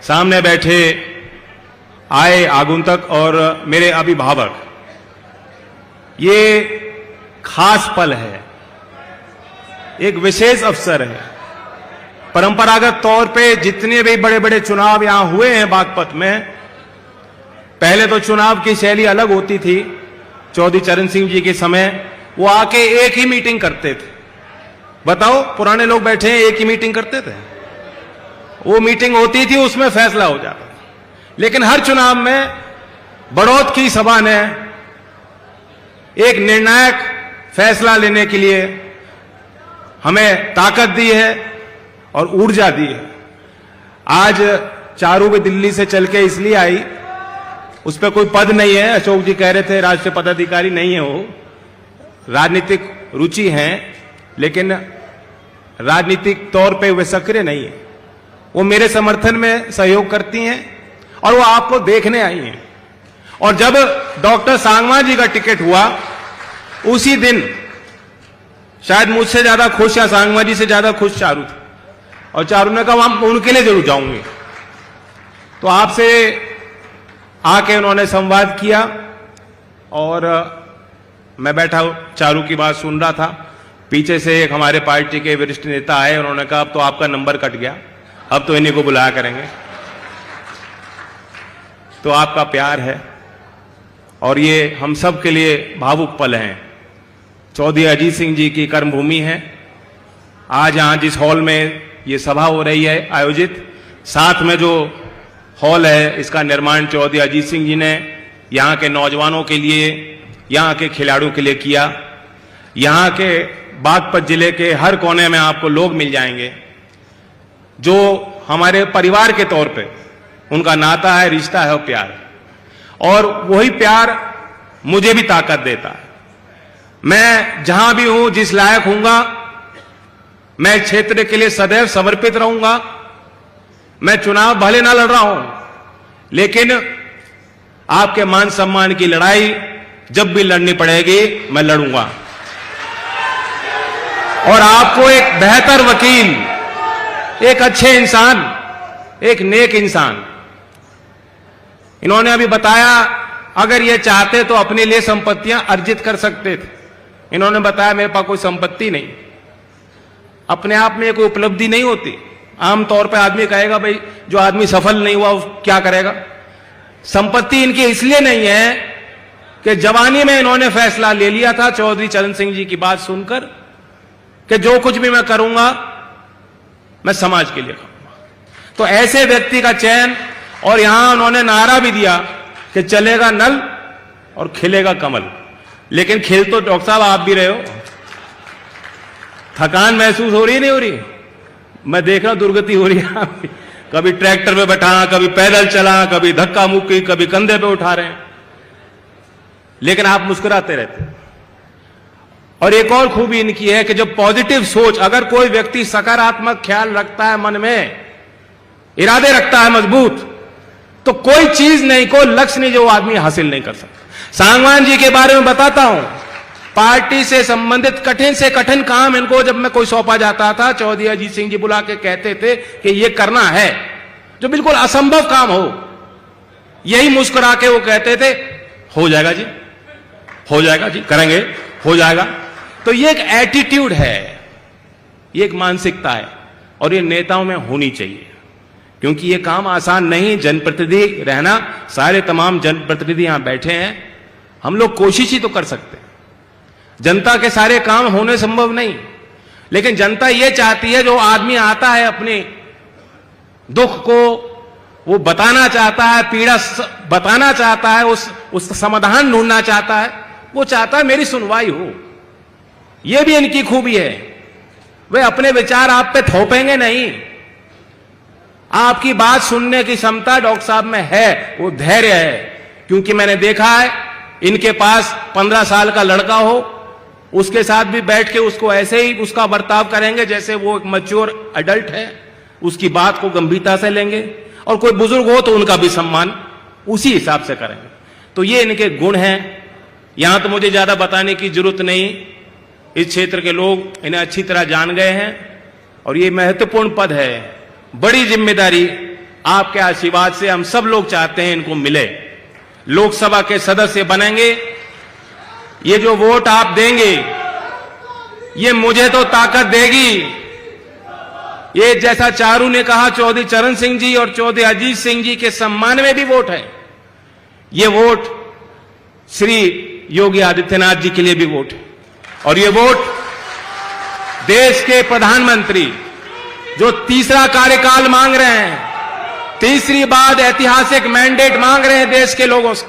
सामने बैठे आए आगुंतक और मेरे अभिभावक, ये खास पल है, एक विशेष अवसर है। परंपरागत तौर पे जितने भी बड़े बड़े चुनाव यहां हुए हैं बागपत में, पहले तो चुनाव की शैली अलग होती थी। चौधरी चरण सिंह जी के समय वो आके एक ही मीटिंग करते थे। बताओ, पुराने लोग बैठे हैं, एक ही मीटिंग करते थे। वो मीटिंग होती थी, उसमें फैसला हो जाता था। लेकिन हर चुनाव में बड़ौत की सभा ने एक निर्णायक फैसला लेने के लिए हमें ताकत दी है और ऊर्जा दी है। आज चारू भी दिल्ली से चल के इसलिए आई, उस पर कोई पद नहीं है। अशोक जी कह रहे थे राष्ट्रीय पदाधिकारी नहीं है, वो राजनीतिक रुचि है, लेकिन राजनीतिक तौर पे वे सक्रिय नहीं है। वो मेरे समर्थन में सहयोग करती हैं और वो आपको देखने आई हैं। और जब डॉक्टर सांगवान जी का टिकट हुआ, उसी दिन शायद मुझसे ज्यादा खुश या सांगवान जी से ज्यादा खुश चारू थे, और चारू ने कहा हम उनके लिए जरूर जाऊंगी। तो आपसे आके उन्होंने संवाद किया और मैं बैठा चारू की बात सुन रहा था। पीछे से एक हमारे पार्टी के वरिष्ठ नेता आए, उन्होंने कहा अब तो आपका नंबर कट गया, अब तो इन्हीं को बुलाया करेंगे। तो आपका प्यार है और ये हम सब के लिए भावुक पल हैं। चौधरी अजीत सिंह जी की कर्मभूमि है। आज यहां जिस हॉल में ये सभा हो रही है आयोजित, साथ में जो हॉल है, इसका निर्माण चौधरी अजीत सिंह जी ने यहाँ के नौजवानों के लिए, यहाँ के खिलाड़ियों के लिए किया। यहाँ के बागपत जिले के हर कोने में आपको लोग मिल जाएंगे जो हमारे परिवार के तौर पे उनका नाता है, रिश्ता है और प्यार, और वही प्यार मुझे भी ताकत देता है। मैं जहां भी हूं, जिस लायक हूंगा, मैं क्षेत्र के लिए सदैव समर्पित रहूंगा। मैं चुनाव भले ना लड़ रहा हूं, लेकिन आपके मान सम्मान की लड़ाई जब भी लड़नी पड़ेगी मैं लड़ूंगा। और आपको एक बेहतर वकील, एक अच्छे इंसान, एक नेक इंसान, इन्होंने अभी बताया अगर ये चाहते तो अपने लिए संपत्तियां अर्जित कर सकते थे। इन्होंने बताया मेरे पास कोई संपत्ति नहीं। अपने आप में कोई उपलब्धि नहीं होती। आमतौर पर आदमी कहेगा भाई जो आदमी सफल नहीं हुआ वो क्या करेगा। संपत्ति इनकी इसलिए नहीं है कि जवानी में इन्होंने फैसला ले लिया था चौधरी चरण सिंह जी की बात सुनकर कि जो कुछ भी मैं करूंगा मैं समाज के लिए करूंगा। तो ऐसे व्यक्ति का चयन, और यहां उन्होंने नारा भी दिया कि चलेगा नल और खिलेगा कमल। लेकिन खिल तो डॉक्टर साहब आप भी रहे हो। थकान महसूस हो रही नहीं हो रही? मैं देख रहा हूं दुर्गति हो रही है। कभी ट्रैक्टर पे बैठा, कभी पैदल चला, कभी धक्का मुक्की, कभी कंधे पे उठा रहे हैं, लेकिन आप मुस्कुराते रहते हैं। और एक और खूबी इनकी है कि जब पॉजिटिव सोच, अगर कोई व्यक्ति सकारात्मक ख्याल रखता है, मन में इरादे रखता है मजबूत, तो कोई चीज नहीं, कोई लक्ष्य नहीं जो वो आदमी हासिल नहीं कर सकता। सांगवान जी के बारे में बताता हूं। पार्टी से संबंधित कठिन से कठिन काम इनको जब मैं कोई सौंपा जाता था, चौधरी अजीत सिंह जी बुला के कहते थे कि ये करना है, जो बिल्कुल असंभव काम हो, यही मुस्कुरा के वो कहते थे हो जाएगा जी, हो जाएगा जी, करेंगे, हो जाएगा। तो ये एक एटीट्यूड है, ये एक मानसिकता है, और ये नेताओं में होनी चाहिए, क्योंकि ये काम आसान नहीं। जनप्रतिनिधि रहना, सारे तमाम जनप्रतिनिधि यहां बैठे हैं, हम लोग कोशिश ही तो कर सकते हैं। जनता के सारे काम होने संभव नहीं, लेकिन जनता ये चाहती है, जो आदमी आता है अपने दुख को वो बताना चाहता है, पीड़ा बताना चाहता है, उस समाधान ढूंढना चाहता है, वो चाहता है मेरी सुनवाई हो। ये भी इनकी खूबी है। वे अपने विचार आप पे थोपेंगे नहीं। आपकी बात सुनने की क्षमता डॉक्टर साहब में है, वो धैर्य है। क्योंकि मैंने देखा है, इनके पास 15 साल का लड़का हो, उसके साथ भी बैठ के उसको ऐसे ही उसका बर्ताव करेंगे जैसे वो एक मैच्योर एडल्ट है, उसकी बात को गंभीरता से लेंगे, और कोई बुजुर्ग हो तो उनका भी सम्मान उसी हिसाब से करेंगे। तो ये इनके गुण हैं। यहां तो मुझे ज्यादा बताने की जरूरत नहीं, इस क्षेत्र के लोग इन्हें अच्छी तरह जान गए हैं, और ये महत्वपूर्ण पद है, बड़ी जिम्मेदारी आपके आशीर्वाद से हम सब लोग चाहते हैं इनको मिले, लोकसभा के सदस्य बनेंगे। ये जो वोट आप देंगे ये मुझे तो ताकत देगी। ये जैसा चारू ने कहा, चौधरी चरण सिंह जी और चौधरी अजीत सिंह जी के सम्मान में भी वोट है। ये वोट श्री योगी आदित्यनाथ जी के लिए भी वोट है। और ये वोट देश के प्रधानमंत्री जो तीसरा कार्यकाल मांग रहे हैं, तीसरी बार ऐतिहासिक मैंडेट मांग रहे हैं देश के लोगों से,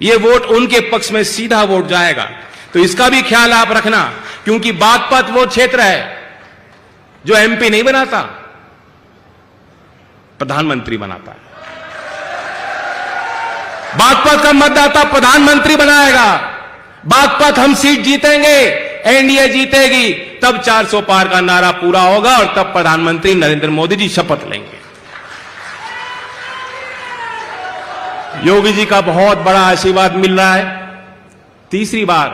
ये वोट उनके पक्ष में सीधा वोट जाएगा। तो इसका भी ख्याल आप रखना, क्योंकि बागपत वो क्षेत्र है जो एमपी नहीं बनाता, प्रधानमंत्री बनाता है। बागपत का मतदाता प्रधानमंत्री बनाएगा। बागपत हम सीट जीतेंगे, एनडीए जीतेगी, तब 400 पार का नारा पूरा होगा और तब प्रधानमंत्री नरेंद्र मोदी जी शपथ लेंगे। योगी जी का बहुत बड़ा आशीर्वाद मिल रहा है। तीसरी बार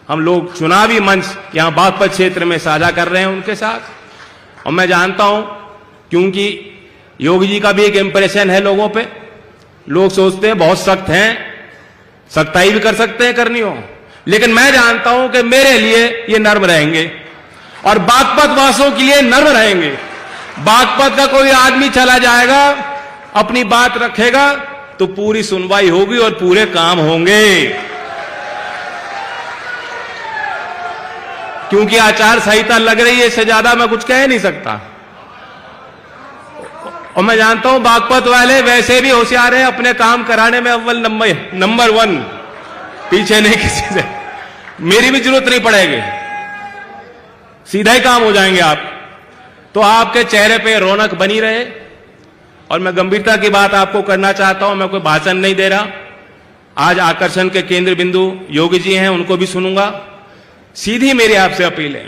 हम लोग चुनावी मंच यहां बागपत क्षेत्र में साझा कर रहे हैं उनके साथ। और मैं जानता हूं, क्योंकि योगी जी का भी एक इंप्रेशन है लोगों पे, लोग सोचते हैं बहुत सख्त हैं, सख्ताई भी कर सकते हैं करनी हो, लेकिन मैं जानता हूं कि मेरे लिए ये नर्म रहेंगे और बागपत वासियों के लिए नर्म रहेंगे। बागपत का कोई आदमी चला जाएगा, अपनी बात रखेगा तो पूरी सुनवाई होगी और पूरे काम होंगे, क्योंकि आचार संहिता लग रही है, इससे ज्यादा मैं कुछ कह नहीं सकता। और मैं जानता हूं बागपत वाले वैसे भी होशियार हैं, अपने काम कराने में अव्वल नंबर 1, पीछे नहीं किसी से। मेरी भी जरूरत नहीं पड़ेगी, सीधा ही काम हो जाएंगे आप। तो आपके चेहरे पे रौनक बनी रहे। और मैं गंभीरता की बात आपको करना चाहता हूं, मैं कोई भाषण नहीं दे रहा। आज आकर्षण के केंद्र बिंदु योगी जी हैं, उनको भी सुनूंगा। सीधी मेरी आपसे अपील है,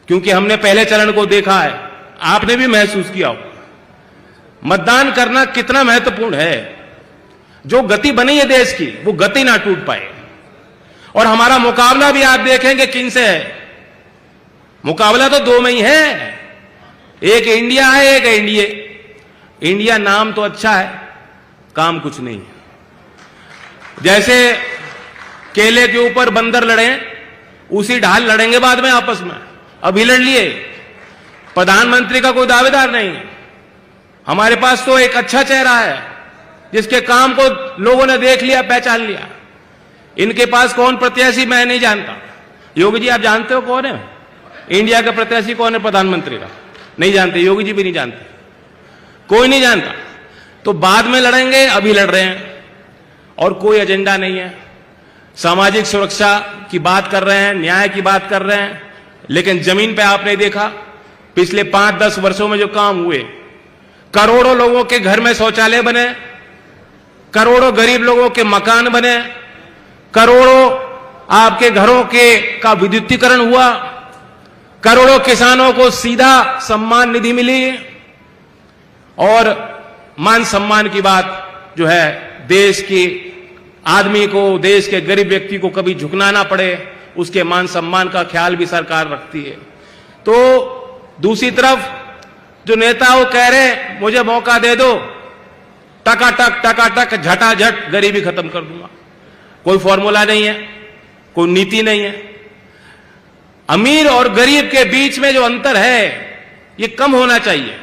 क्योंकि हमने पहले चरण को देखा है, आपने भी महसूस किया हो मतदान करना कितना महत्वपूर्ण है। जो गति बनी है देश की, वो गति ना टूट पाए। और हमारा मुकाबला भी आप देखेंगे किनसे है। मुकाबला तो दो में ही है, एक इंडिया है, एक एनडीए। इंडिया नाम तो अच्छा है, काम कुछ नहीं है। जैसे केले के ऊपर बंदर लड़े, उसी ढाल लड़ेंगे बाद में आपस में। अभी लड़ लिए, प्रधानमंत्री का कोई दावेदार नहीं है। हमारे पास तो एक अच्छा चेहरा है जिसके काम को लोगों ने देख लिया, पहचान लिया। इनके पास कौन प्रत्याशी मैं नहीं जानता। योगी जी आप जानते हो कौन है इंडिया का प्रत्याशी, कौन है प्रधानमंत्री का? नहीं जानते, योगी जी भी नहीं जानते, कोई नहीं जानता। तो बाद में लड़ेंगे, अभी लड़ रहे हैं और कोई एजेंडा नहीं है। सामाजिक सुरक्षा की बात कर रहे हैं, न्याय की बात कर रहे हैं, लेकिन जमीन पे आपने देखा पिछले 5-10 वर्षों में जो काम हुए, करोड़ों लोगों के घर में शौचालय बने, करोड़ों गरीब लोगों के मकान बने, करोड़ों आपके घरों का विद्युतीकरण हुआ, करोड़ों किसानों को सीधा सम्मान निधि मिली। और मान सम्मान की बात जो है, देश की आदमी को, देश के गरीब व्यक्ति को कभी झुकना ना पड़े, उसके मान सम्मान का ख्याल भी सरकार रखती है। तो दूसरी तरफ जो नेता वो कह रहे मुझे मौका दे दो, टकाटक झटाझट गरीबी खत्म कर दूंगा। कोई फॉर्मूला नहीं है, कोई नीति नहीं है। अमीर और गरीब के बीच में जो अंतर है ये कम होना चाहिए।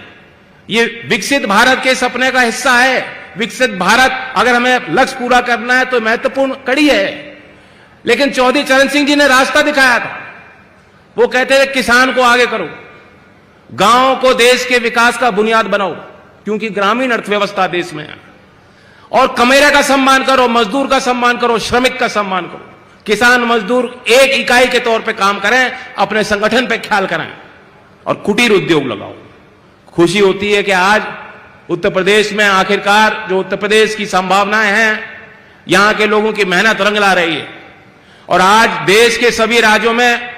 ये विकसित भारत के सपने का हिस्सा है। विकसित भारत अगर हमें लक्ष्य पूरा करना है तो महत्वपूर्ण कड़ी है। लेकिन चौधरी चरण सिंह जी ने रास्ता दिखाया था। वो कहते थे किसान को आगे करो, गांव को देश के विकास का बुनियाद बनाओ, क्योंकि ग्रामीण अर्थव्यवस्था देश में है। और कमेरे का सम्मान करो, मजदूर का सम्मान करो, श्रमिक का सम्मान करो। किसान मजदूर एक इकाई के तौर पे काम करें, अपने संगठन पे ख्याल करें और कुटीर उद्योग लगाओ। खुशी होती है कि आज उत्तर प्रदेश में आखिरकार जो उत्तर प्रदेश की संभावनाएं हैं, यहां के लोगों की मेहनत रंग ला रही है। और आज देश के सभी राज्यों में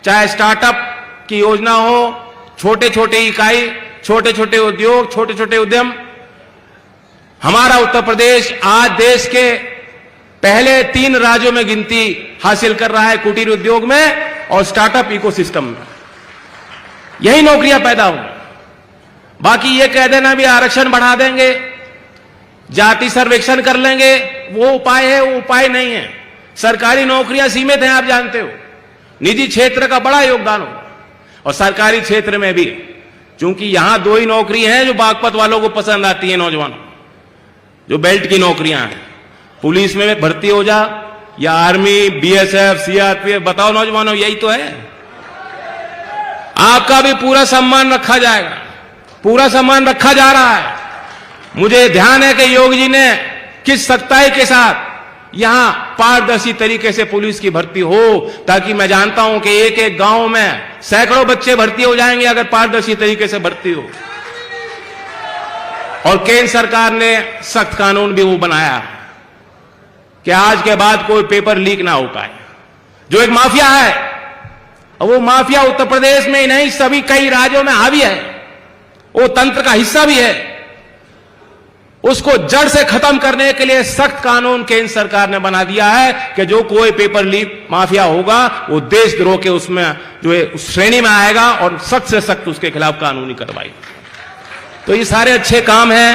चाहे स्टार्टअप की योजना हो, छोटे छोटे इकाई, छोटे छोटे उद्योग, छोटे छोटे उद्यम, हमारा उत्तर प्रदेश आज देश के पहले 3 राज्यों में गिनती हासिल कर रहा है कुटीर उद्योग में और स्टार्टअप इकोसिस्टम में। यही नौकरियां पैदा होंगी। बाकी ये कह देना भी आरक्षण बढ़ा देंगे, जाति सर्वेक्षण कर लेंगे, वो उपाय है, वो उपाय नहीं है। सरकारी नौकरियां सीमित हैं, आप जानते हो। निजी क्षेत्र का बड़ा योगदान होगा और सरकारी क्षेत्र में भी, क्योंकि यहां 2 ही नौकरी हैं जो बागपत वालों को पसंद आती है, नौजवानों, जो बेल्ट की नौकरियां हैं। पुलिस में भर्ती हो जा या आर्मी, बीएसएफ, सीआरपीएफ, बताओ नौजवानों, यही तो है। आपका भी पूरा सम्मान रखा जाएगा, पूरा सम्मान रखा जा रहा है। मुझे ध्यान है कि योगी जी ने किस सख्ताई के साथ यहां पारदर्शी तरीके से पुलिस की भर्ती हो, ताकि मैं जानता हूं कि एक एक गांव में सैकड़ों बच्चे भर्ती हो जाएंगे अगर पारदर्शी तरीके से भर्ती हो। और केंद्र सरकार ने सख्त कानून भी वो बनाया है कि आज के बाद कोई पेपर लीक ना हो पाए। जो एक माफिया है, वो माफिया उत्तर प्रदेश में ही नहीं, सभी कई राज्यों में हावी है, वो तंत्र का हिस्सा भी है। उसको जड़ से खत्म करने के लिए सख्त कानून केंद्र सरकार ने बना दिया है कि जो कोई पेपर लीक माफिया होगा वो देशद्रोह के उसमें जो है उस श्रेणी में आएगा और सख्त से सख्त उसके खिलाफ कानूनी कार्रवाई। तो ये सारे अच्छे काम हैं,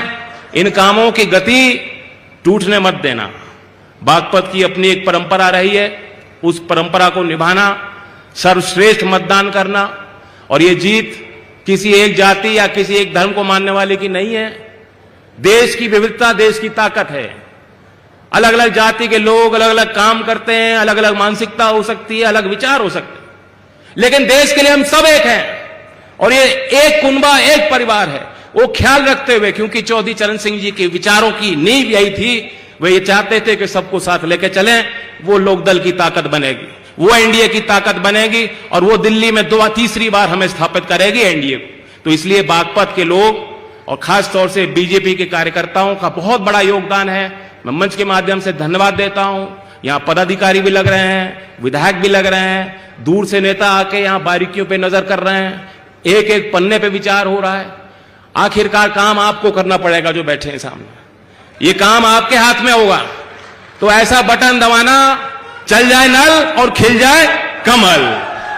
इन कामों की गति टूटने मत देना। बागपत की अपनी एक परंपरा रही है, उस परंपरा को निभाना, सर्वश्रेष्ठ मतदान करना। और ये जीत किसी एक जाति या किसी एक धर्म को मानने वाले की नहीं है। देश की विविधता देश की ताकत है। अलग अलग जाति के लोग अलग अलग काम करते हैं, अलग अलग मानसिकता हो सकती है, अलग विचार हो सकते हैं, लेकिन देश के लिए हम सब एक हैं और ये एक कुनबा, एक परिवार है। वो ख्याल रखते हुए, क्योंकि चौधरी चरण सिंह जी के विचारों की नींव यही थी, वे ये चाहते थे कि सबको साथ लेकर चलें। वो लोकदल की ताकत बनेगी, वो एनडीए की ताकत बनेगी और वो दिल्ली में तीसरी बार हमें स्थापित करेगी एनडीए को। तो इसलिए बागपत के लोग और खास तौर से बीजेपी के कार्यकर्ताओं का बहुत बड़ा योगदान है। मैं मंच के माध्यम से धन्यवाद देता हूं। यहां पदाधिकारी भी लग रहे हैं, विधायक भी लग रहे हैं, दूर से नेता आके यहां बारीकियों पे नजर कर रहे हैं, एक एक पन्ने पे विचार हो रहा है। आखिरकार काम आपको करना पड़ेगा जो बैठे हैं सामने, ये काम आपके हाथ में होगा। तो ऐसा बटन दबाना, चल जाए नल और खिल जाए कमल।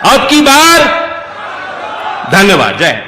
अब की बार धन्यवाद। जय।